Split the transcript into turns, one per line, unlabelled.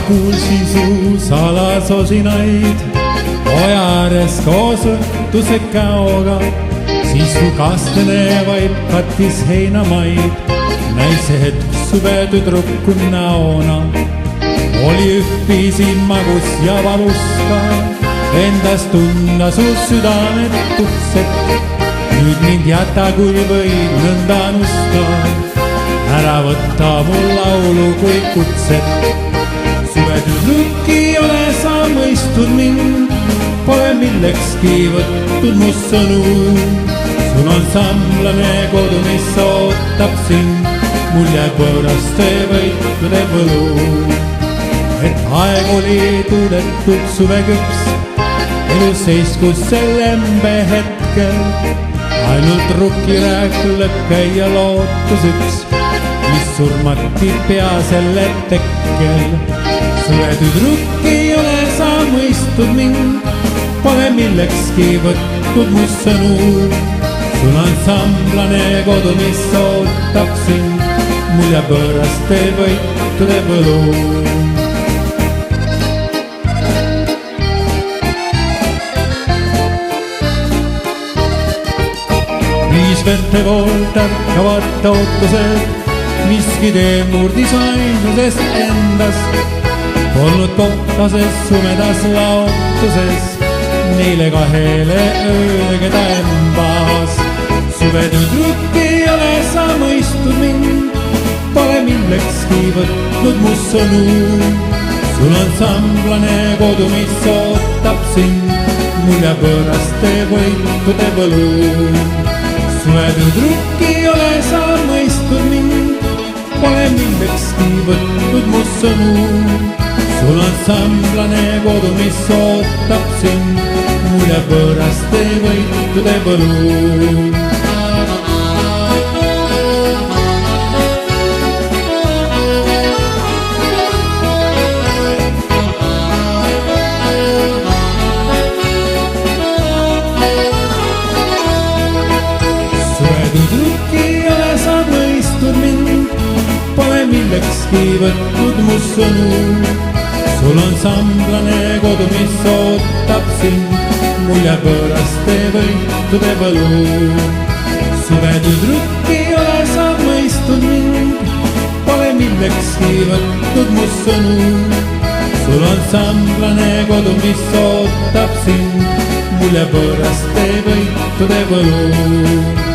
kuulsin su salasosinaid oja ääres koos õhtuse käoga, siis su kastene vaid kattis heinamaid. Näis hetk suvetüdruku näona, oli ühtviisi magus ja valus ka, endas tunda su südametuks, et nüüd mind jäta, kui võid nõnda nusta. Ära võtta mul laulu kui kutset, suvetüdruk ei ole sa mõistnud mind, pole millekski võtnud mu sõnu. Sul on samblane kodu, mis ootab sind, mul jääb võõraste võitlude võlu. Et aeg oli tuudetud suveküps, elu seiskus selle hetkel, ainult rukirääk lõkke ja lootus üks, mis surmati pea selle tekkel. Suvetüdruk ei ole sa mõistnud mind, pole millekski võtnud mu sõnu. Sul on samblane kodu, mis ootab sind, mul jääb võõraste võitlude võlu. Vette poolt ärkavad ootused, miski tee murdis ainusest endast. Polnud kohtases sumedas laotuses, neile kahele ööle, keda embas. Suvetüdruk ei ole sa mõistnud mind, pole millekski võtnud mu sõnu. Sul on samblane kodu, mis ootab sind, mul jääb võõraste võitlude võlu. Suvetüdruk ei ole sa mõistnud mind, pole millekski võtnud mu sõnu. Sul on samblane kodu, mis ootab sind, mul jääb võõraste võitlude võlu. Suvetüdruk ei ole sa mõistnud mind, pole millekski võtnud mu sõnu. Sul on samblane kodu, mis ootab sind, mul jääb võõraste võitlude võlu. Suvetüdruk ei ole sa mõistnud mind, pole millekski võtnud mu sõnu. Sul on samblane kodu, mis ootab sind, mul jääb võõraste võitlude võlu.